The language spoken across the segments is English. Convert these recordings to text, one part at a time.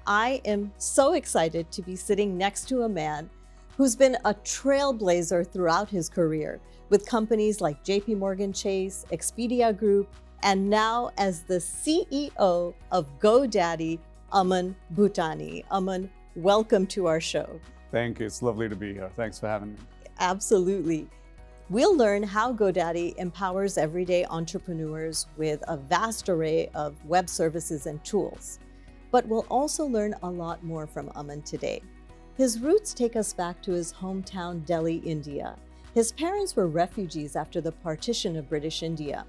I am so excited to be sitting next to a man who's been a trailblazer throughout his career with companies like JP Morgan Chase, Expedia Group, and now as the CEO of GoDaddy, Aman Bhutani. Aman, welcome to our show. Thank you. It's lovely to be here. Thanks for having me. Absolutely. We'll learn how GoDaddy empowers everyday entrepreneurs with a vast array of web services and tools. But we'll also learn a lot more from Aman today. His roots take us back to his hometown, Delhi, India. His parents were refugees after the partition of British India.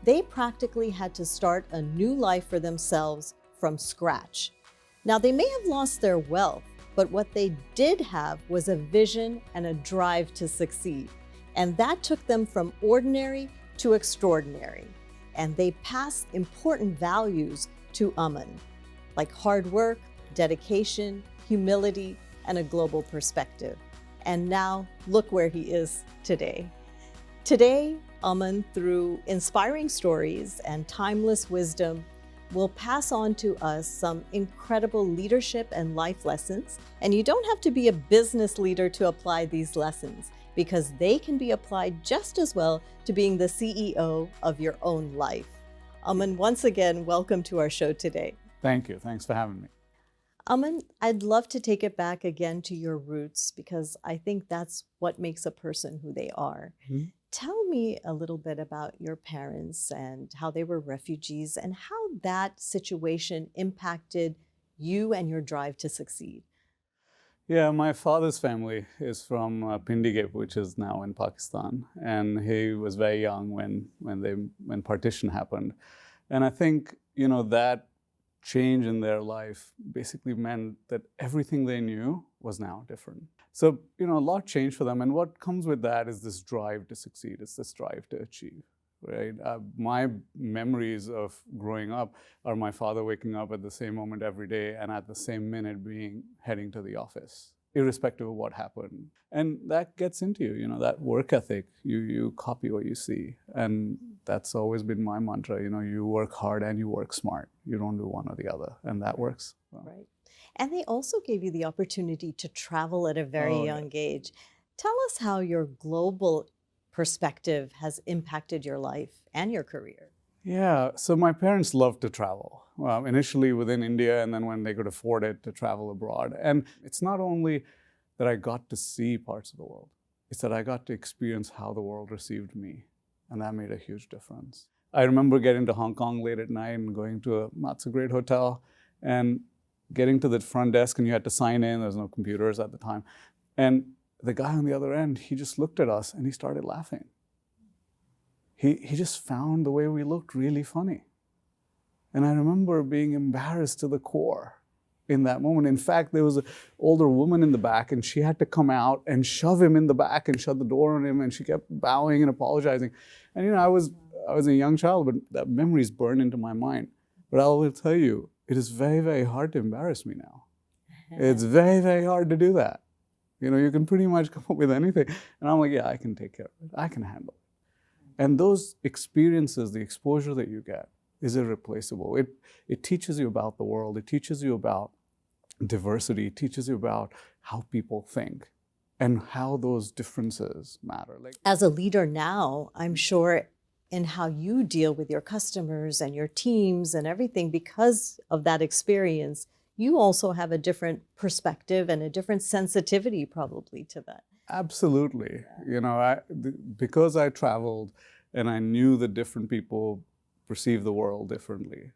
They practically had to start a new life for themselves from scratch. Now, they may have lost their wealth, but what they did have was a vision and a drive to succeed. And that took them from ordinary to extraordinary. And they passed important values to Aman, like hard work, dedication, humility, and a global perspective. And now look where he is today. Today, Aman, through inspiring stories and timeless wisdom, will pass on to us some incredible leadership and life lessons. And you don't have to be a business leader to apply these lessons, because they can be applied just as well to being the CEO of your own life. Aman, once again, welcome to our show today. Thank you. Thanks for having me. Aman, I'd love to take it back again to your roots, because I think that's what makes a person who they are. Mm-hmm. Tell me a little bit about your parents and how they were refugees and how that situation impacted you and your drive to succeed. Yeah, my father's family is from Pindigate, which is now in Pakistan, and he was very young when partition happened, and I think that change in their life basically meant that everything they knew was now different. So a lot changed for them, and what comes with that is this drive to succeed. It's this drive to achieve. Right? My memories of growing up are my father waking up at the same moment every day and at the same minute heading to the office, irrespective of what happened. And that gets into you, that work ethic. You copy what you see. And that's always been my mantra. You work hard and you work smart. You don't do one or the other. And that works. Well. Right. And they also gave you the opportunity to travel at a very young age. Tell us how your global perspective has impacted your life and your career. Yeah, so my parents loved to travel, initially within India, and then when they could afford it, to travel abroad. And it's not only that I got to see parts of the world, it's that I got to experience how the world received me, and that made a huge difference. I remember getting to Hong Kong late at night and going to a not so great hotel and getting to the front desk, and you had to sign in. There was no computers at the time. And the guy on the other end, he just looked at us and he started laughing. He just found the way we looked really funny. And I remember being embarrassed to the core in that moment. In fact, there was an older woman in the back, and she had to come out and shove him in the back and shut the door on him, and she kept bowing and apologizing. And I was a young child, but that memory's burned into my mind. But I will tell you, it is very, very hard to embarrass me now. It's very, very hard to do that. You can pretty much come up with anything. And I'm like, yeah, I can take care of it. I can handle it. And those experiences, the exposure that you get, is irreplaceable. It teaches you about the world. It teaches you about diversity. It teaches you about how people think and how those differences matter. As a leader now, I'm sure in how you deal with your customers and your teams and everything, because of that experience, you also have a different perspective and a different sensitivity probably to that. Absolutely. Because I traveled and I knew that different people perceive the world differently.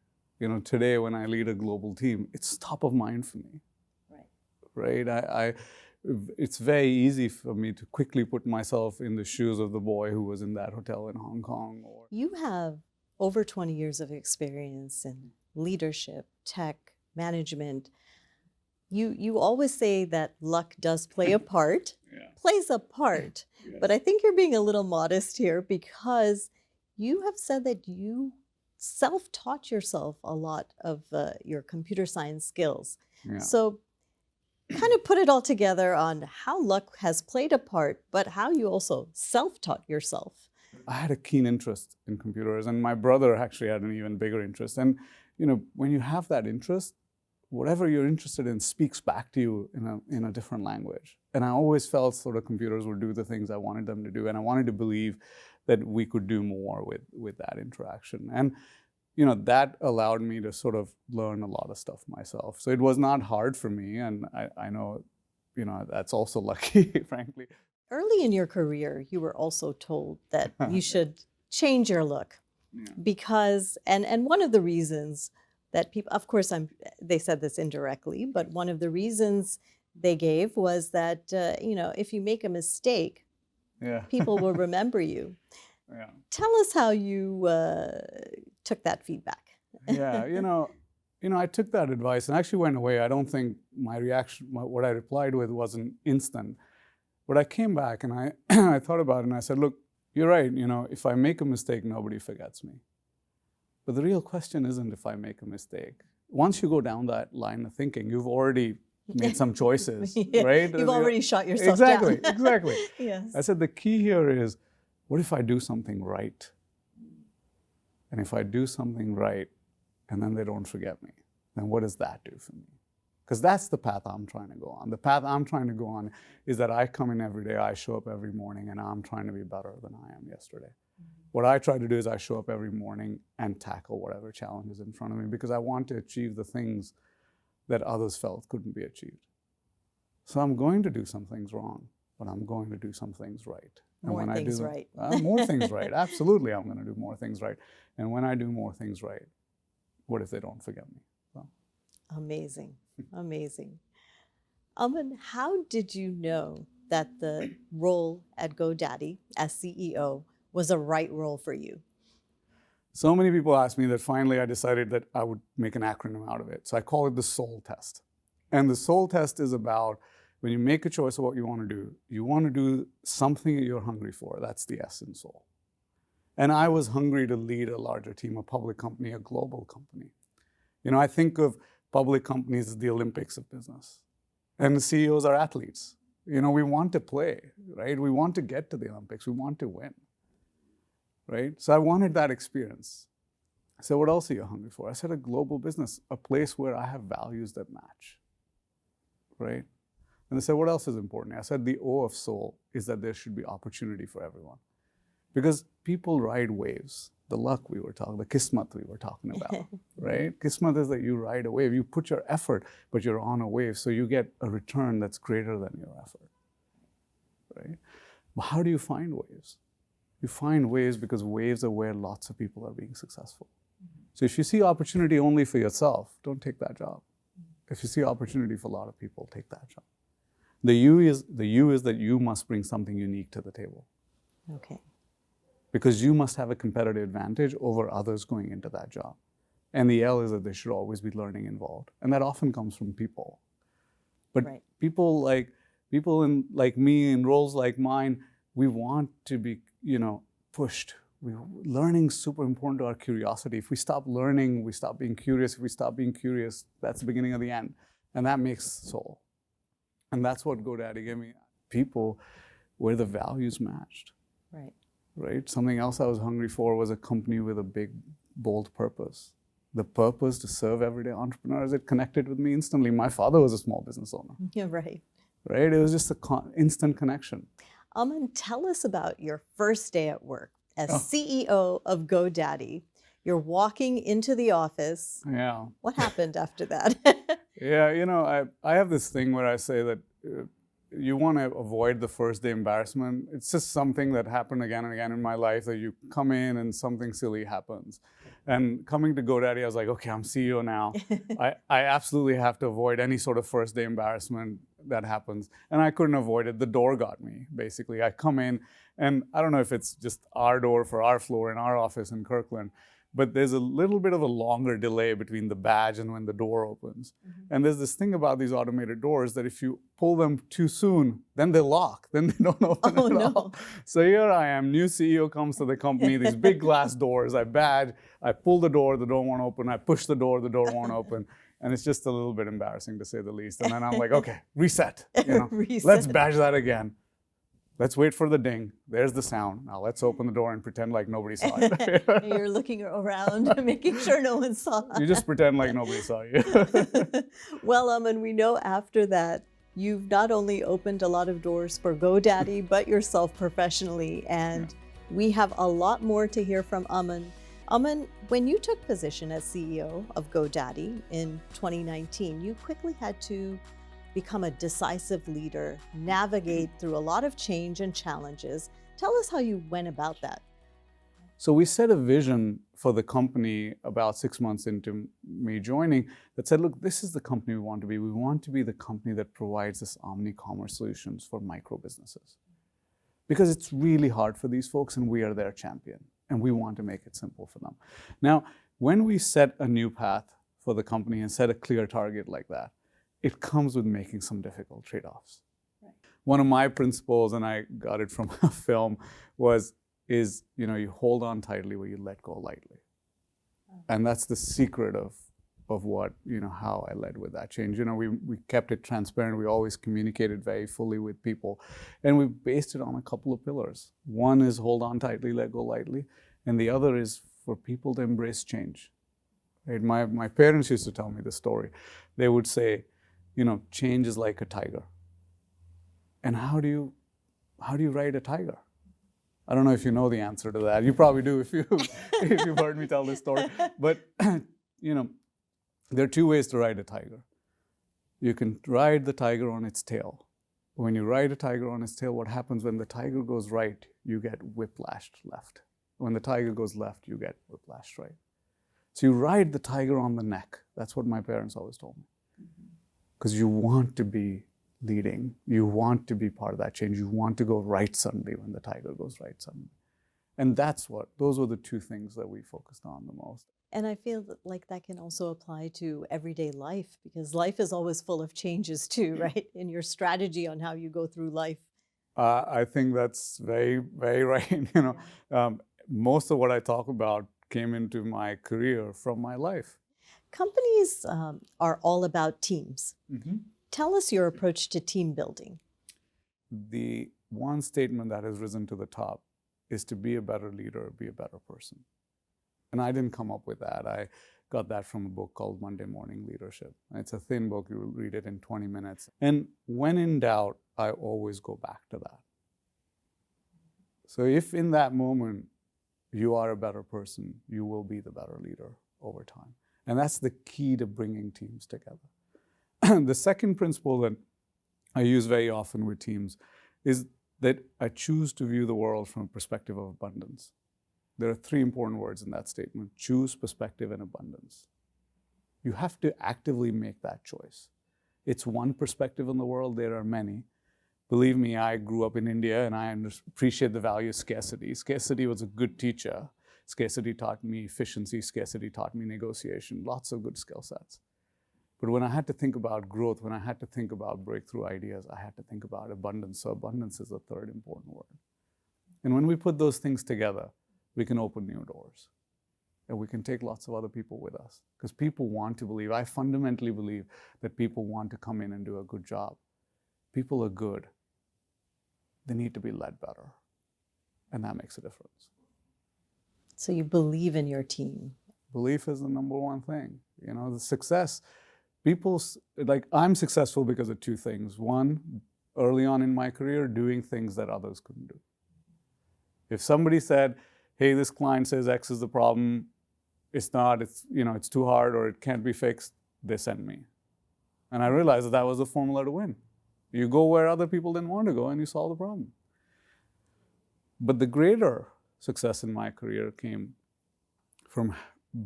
Today when I lead a global team, it's top of mind for me. Right? It's very easy for me to quickly put myself in the shoes of the boy who was in that hotel in Hong Kong. You have over 20 years of experience in leadership, tech, management. You always say that luck does play a part, plays a part, yes. But I think you're being a little modest here, because you have said that you self-taught yourself a lot of your computer science skills. Yeah. So kind of put it all together on how luck has played a part, but how you also self-taught yourself. I had a keen interest in computers, and my brother actually had an even bigger interest. And when you have that interest, whatever you're interested in speaks back to you in a different language. And I always felt sort of computers would do the things I wanted them to do, and I wanted to believe that we could do more with that interaction. And that allowed me to sort of learn a lot of stuff myself. So it was not hard for me, and I know, that's also lucky, frankly. Early in your career, you were also told that you should change your look because, and one of the reasons that people, of course, they said this indirectly, but one of the reasons they gave was that, if you make a mistake, people will remember you. Yeah. Tell us how you took that feedback. I took that advice and actually went away. I don't think my reaction, what I replied with, wasn't instant. But I came back and I thought about it and I said, look, you're right. If I make a mistake, nobody forgets me. But the real question isn't if I make a mistake. Once you go down that line of thinking, you've already made some choices, right? You've already shot yourself down. Exactly. Yes. I said the key here is, what if I do something right? And if I do something right, and then they don't forget me, then what does that do for me? Because that's the path I'm trying to go on. The path I'm trying to go on is that I come in every day, I show up every morning, and I'm trying to be better than I am yesterday. What I try to do is I show up every morning and tackle whatever challenge is in front of me because I want to achieve the things that others felt couldn't be achieved. So I'm going to do some things wrong, but I'm going to do some things right. More things right. More things right. Absolutely, I'm going to do more things right. And when I do more things right, what if they don't forget me? So. Amazing. Amazing. Aman, how did you know that the role at GoDaddy as CEO was a right role for you? So many people ask me that finally I decided that I would make an acronym out of it. So I call it the SOUL test. And the SOUL test is about when you make a choice of what you want to do something that you're hungry for. That's the S in SOUL. And I was hungry to lead a larger team, a public company, a global company. I think of public companies as the Olympics of business. And the CEOs are athletes. We want to play, right? We want to get to the Olympics. We want to win, right? So I wanted that experience. I said, what else are you hungry for? I said, a global business, a place where I have values that match, right? And they said, what else is important? I said, the O of soul is that there should be opportunity for everyone. Because people ride waves. The luck we were talking, the kismat we were talking about, right? Kismat is that you ride a wave. You put your effort, but you're on a wave, so you get a return that's greater than your effort, right? But how do you find waves? You find waves because waves are where lots of people are being successful. So if you see opportunity only for yourself, don't take that job. If you see opportunity for a lot of people, take that job. The U is that you must bring something unique to the table. Okay. Because you must have a competitive advantage over others going into that job. And the L is that there should always be learning involved. And that often comes from people. But people like me in roles like mine, we want to be, pushed. Learning's super important to our curiosity. If we stop learning, we stop being curious. If we stop being curious, that's the beginning of the end. And that makes soul. And that's what GoDaddy gave me. People where the values matched. Right? Something else I was hungry for was a company with a big, bold purpose. The purpose to serve everyday entrepreneurs, it connected with me instantly. My father was a small business owner. Yeah, right. Right? It was just an instant connection. Aman, tell us about your first day at work as CEO of GoDaddy. You're walking into the office. Yeah. What happened after that? Yeah, I have this thing where I say that you want to avoid the first day embarrassment. It's just something that happened again and again in my life, that you come in and something silly happens. And coming to GoDaddy, I was like, okay, I'm CEO now. I absolutely have to avoid any sort of first day embarrassment that happens. And I couldn't avoid it. The door got me, basically. I come in, and I don't know if it's just our door for our floor in our office in Kirkland, but there's a little bit of a longer delay between the badge and when the door opens. Mm-hmm. And there's this thing about these automated doors that if you pull them too soon, then they lock, then they don't open at all. So here I am, new CEO comes to the company, these big glass doors, I badge, I pull the door won't open, I push the door won't open. And it's just a little bit embarrassing to say the least. And then I'm like, okay, reset. Reset. Let's badge that again. Let's wait for the ding. There's the sound. Now let's open the door and pretend like nobody saw it. You're looking around, making sure no one saw. You just pretend like nobody saw you. Well, Aman, we know after that, you've not only opened a lot of doors for GoDaddy, but yourself professionally. And we have a lot more to hear from Aman. Aman, when you took position as CEO of GoDaddy in 2019, you quickly had to become a decisive leader, navigate through a lot of change and challenges. Tell us how you went about that. So we set a vision for the company about 6 months into me joining that said, look, this is the company we want to be. We want to be the company that provides this omni-commerce solutions for micro businesses. Because it's really hard for these folks and we are their champion and we want to make it simple for them. Now, when we set a new path for the company and set a clear target like that, it comes with making some difficult trade-offs. Right. One of my principles, and I got it from a film, is you hold on tightly where you let go lightly. And that's the secret of what, how I led with that change. We kept it transparent. We always communicated very fully with people. And we based it on a couple of pillars. One is hold on tightly, let go lightly. And the other is for people to embrace change. Right? My parents used to tell me this story. They would say, change is like a tiger. And how do you ride a tiger? I don't know if you know the answer to that. You probably do if you've heard me tell this story. But there are two ways to ride a tiger. You can ride the tiger on its tail. When you ride a tiger on its tail, what happens when the tiger goes right, you get whiplashed left. When the tiger goes left, you get whiplashed right. So you ride the tiger on the neck. That's what my parents always told me. Because you want to be leading. You want to be part of that change. You want to go right suddenly when the tiger goes right suddenly. And those were the two things that we focused on the most. And I feel like that can also apply to everyday life, because life is always full of changes too, right? In your strategy on how you go through life. I think that's very, very right. Most of what I talk about came into my career from my life. Companies are all about teams. Mm-hmm. Tell us your approach to team building. The one statement that has risen to the top is to be a better leader, be a better person. And I didn't come up with that. I got that from a book called Monday Morning Leadership. It's a thin book. You will read it in 20 minutes. And when in doubt, I always go back to that. So if in that moment you are a better person, you will be the better leader over time. And that's the key to bringing teams together. The second principle that I use very often with teams is that I choose to view the world from a perspective of abundance. There are three important words in that statement: choose, perspective, and abundance. You have to actively make that choice. It's one perspective in the world, there are many. Believe me, I grew up in India and I appreciate the value of scarcity. Scarcity was a good teacher. Scarcity taught me efficiency, scarcity taught me negotiation, lots of good skill sets. But when I had to think about growth, when I had to think about breakthrough ideas, I had to think about abundance. So abundance is the third important word. And when we put those things together, we can open new doors. And we can take lots of other people with us. Because people want to believe, I fundamentally believe that people want to come in and do a good job. People are good. They need to be led better. And that makes a difference. So you believe in your team. Belief is the number one thing. The success, I'm successful because of two things. One, early on in my career, doing things that others couldn't do. If somebody said, hey, this client says X is the problem, it's not, it's too hard or it can't be fixed, they send me. And I realized that was the formula to win. You go where other people didn't want to go and you solve the problem. But the greater success in my career came from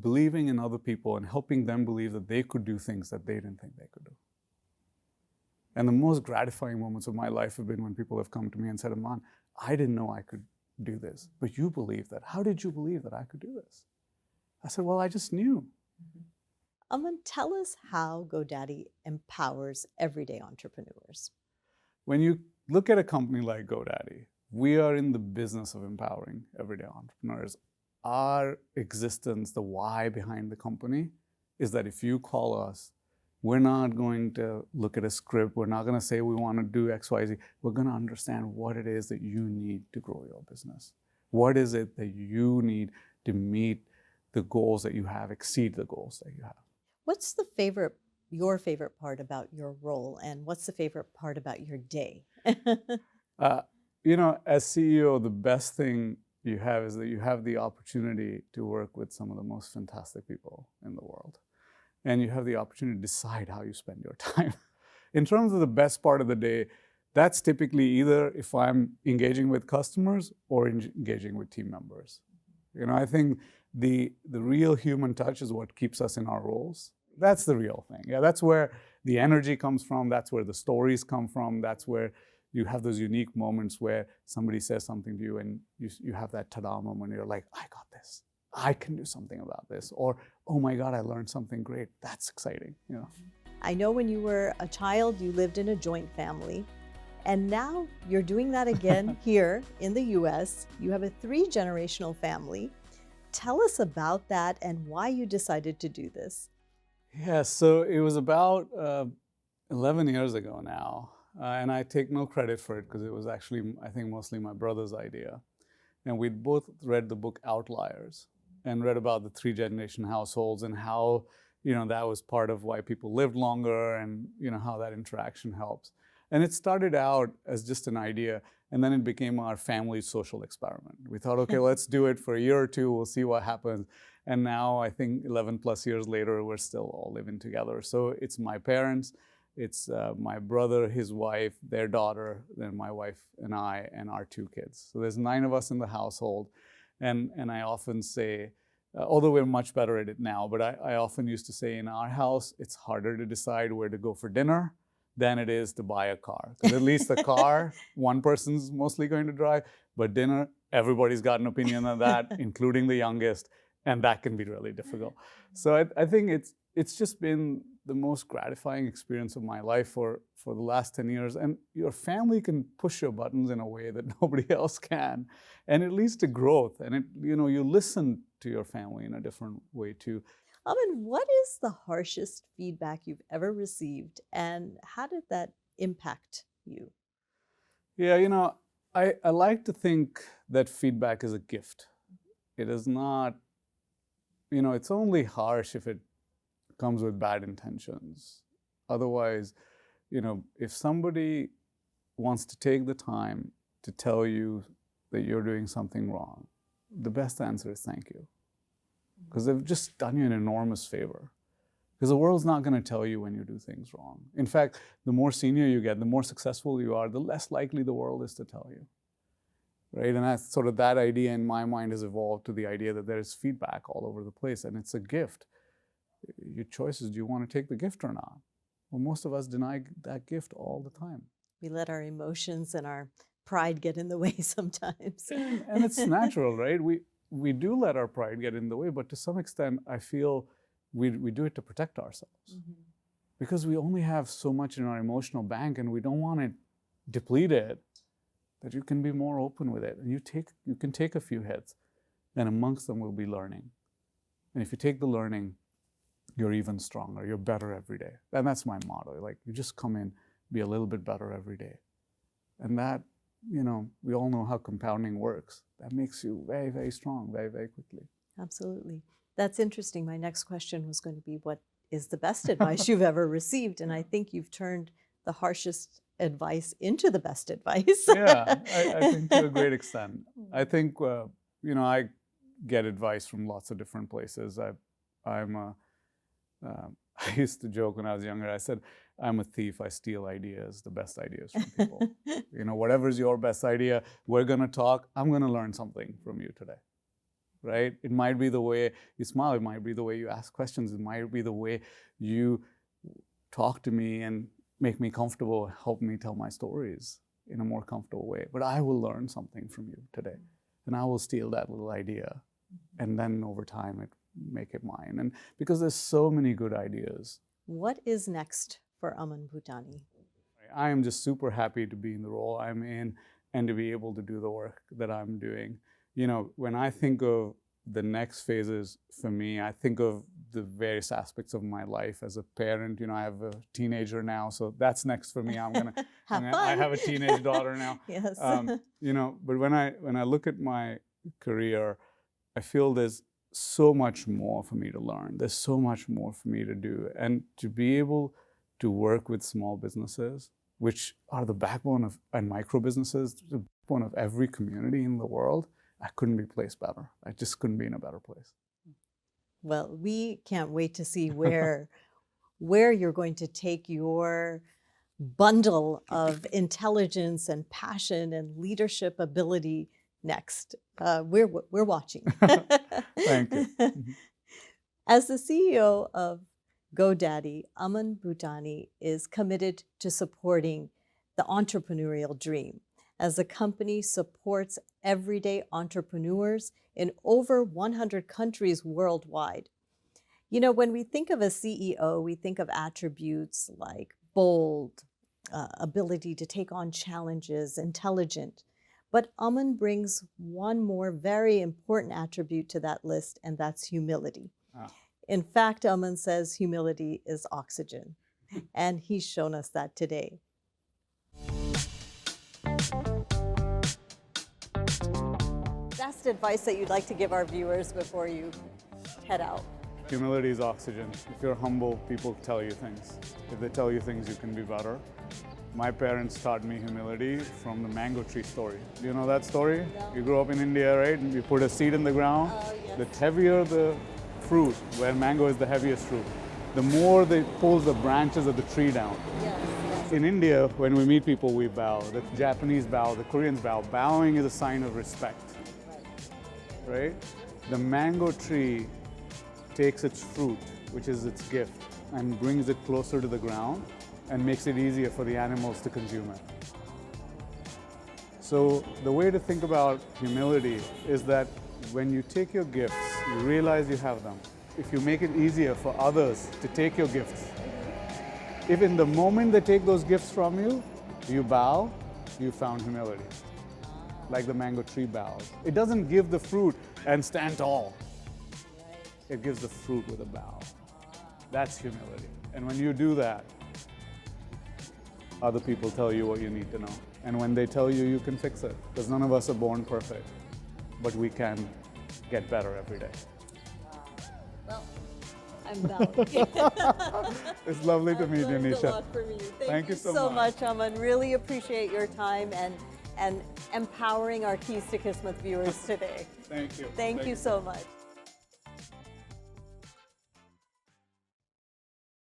believing in other people and helping them believe that they could do things that they didn't think they could do. And the most gratifying moments of my life have been when people have come to me and said, Aman, I didn't know I could do this, but you believe that. How did you believe that I could do this? I said, well, I just knew. Aman, tell us how GoDaddy empowers everyday entrepreneurs. When you look at a company like GoDaddy, we are in the business of empowering everyday entrepreneurs. Our existence, the why behind the company, is that if you call us, We're not going to look at a script. We're not going to say we want to do X, Y, Z. We're going to understand what it is that you need to grow your business. What is it that you need to meet the goals that you have, exceed the goals that you have? What's your favorite part about your role, and what's the favorite part about your day? As CEO, the best thing you have is that you have the opportunity to work with some of the most fantastic people in the world. And you have the opportunity to decide how you spend your time. In terms of the best part of the day, that's typically either if I'm engaging with customers or engaging with team members. I think the real human touch is what keeps us in our roles. That's the real thing. Yeah, that's where the energy comes from. That's where the stories come from. That's where you have those unique moments where somebody says something to you and you have that ta-da moment. You're like, I got this. I can do something about this. Or, oh my God, I learned something great. That's exciting. I know when you were a child, you lived in a joint family. And now you're doing that again here in the US. You have a 3-generational family. Tell us about that and why you decided to do this. Yeah, so it was about 11 years ago now. And I take no credit for it because it was actually, I think, mostly my brother's idea. And we'd both read the book Outliers and read about the 3-generation households and how, that was part of why people lived longer and, how that interaction helps. And it started out as just an idea, and then it became our family social experiment. We thought, okay, let's do it for a year or two, we'll see what happens. And now I think 11 plus years later, we're still all living together. So it's my parents, it's my brother, his wife, their daughter, then my wife and I, and our 2 kids. So there's 9 of us in the household. And I often say, although we're much better at it now, but I often used to say in our house, it's harder to decide where to go for dinner than it is to buy a car. Because at least the car, one person's mostly going to drive, but dinner, everybody's got an opinion on that, including the youngest, and that can be really difficult. So I think it's just been the most gratifying experience of my life for the last 10 years. And your family can push your buttons in a way that nobody else can. And it leads to growth. And you listen to your family in a different way too. Aman, what is the harshest feedback you've ever received, and how did that impact you? Yeah, I like to think that feedback is a gift. It is not, it's only harsh if it comes with bad intentions. Otherwise, if somebody wants to take the time to tell you that you're doing something wrong, the best answer is thank you. Because they've just done you an enormous favor. Because the world's not going to tell you when you do things wrong. In fact, the more senior you get, the more successful you are, the less likely the world is to tell you. Right? And that's sort of that idea in my mind has evolved to the idea that there is feedback all over the place, and it's a gift. Your choice is, do you want to take the gift or not? Well, most of us deny that gift all the time. We let our emotions and our pride get in the way sometimes. And it's natural, right? We do let our pride get in the way, but to some extent, I feel we do it to protect ourselves. Mm-hmm. Because we only have so much in our emotional bank, and we don't want it depleted, that you can be more open with it. And you can take a few hits, and amongst them will be learning. And if you take the learning, you're even stronger, you're better every day. And that's my motto. Like, you just come in, be a little bit better every day. And that, we all know how compounding works. That makes you very, very strong, very, very quickly. Absolutely. That's interesting. My next question was going to be, what is the best advice you've ever received? And I think you've turned the harshest advice into the best advice. Yeah, I think to a great extent. I think, I get advice from lots of different places. I used to joke when I was younger, I said, I'm a thief, I steal ideas, the best ideas from people. Whatever's your best idea, we're going to talk, I'm going to learn something from you today, right? It might be the way you smile, it might be the way you ask questions, it might be the way you talk to me and make me comfortable, help me tell my stories in a more comfortable way. But I will learn something from you today, and I will steal that little idea, and then over time make it mine. And because there's so many good ideas. What is next for Aman Bhutani? I am just super happy to be in the role I'm in and to be able to do the work that I'm doing. When I think of the next phases for me, I think of the various aspects of my life as a parent. I have a teenager now, so that's next for me. I have a teenage daughter now. Yes. But when I look at my career, I feel there's so much more for me to learn. There's so much more for me to do. And to be able to work with small businesses, which are the backbone of, and micro businesses, the backbone of every community in the world, I couldn't be placed better. I just couldn't be in a better place. Well, we can't wait to see where you're going to take your bundle of intelligence and passion and leadership ability next. We're watching. Thank you. As the CEO of GoDaddy, Aman Bhutani is committed to supporting the entrepreneurial dream, as the company supports everyday entrepreneurs in over 100 countries worldwide. When we think of a CEO, we think of attributes like bold, ability to take on challenges, intelligent. But Aman brings one more very important attribute to that list, and that's humility. In fact, Aman says humility is oxygen, and he's shown us that today. Best advice that you'd like to give our viewers before you head out? Humility is oxygen. If you're humble, people tell you things. If they tell you things, you can be better. My parents taught me humility from the mango tree story. Do you know that story? No. You grew up in India, right? And you put a seed in the ground. Oh, yes. The heavier the fruit, where mango is the heaviest fruit, the more they pull the branches of the tree down. Yes. In India, when we meet people, we bow. The Japanese bow, the Koreans bow. Bowing is a sign of respect, right? The mango tree takes its fruit, which is its gift, and brings it closer to the ground and makes it easier for the animals to consume it. So the way to think about humility is that when you take your gifts, you realize you have them. If you make it easier for others to take your gifts, if in the moment they take those gifts from you, you bow, you found humility. Like the mango tree bows. It doesn't give the fruit and stand tall. It gives the fruit with a bow. That's humility. And when you do that, other people tell you what you need to know. And when they tell you, you can fix it. Because none of us are born perfect. But we can get better every day. Well, I'm bowing. It's lovely to meet you, I've learned Nisha. a lot from you. Thank you you so so much. much, Aman. Really appreciate your time and empowering our Keys to Kismet viewers today. Thank you. Thank you so much.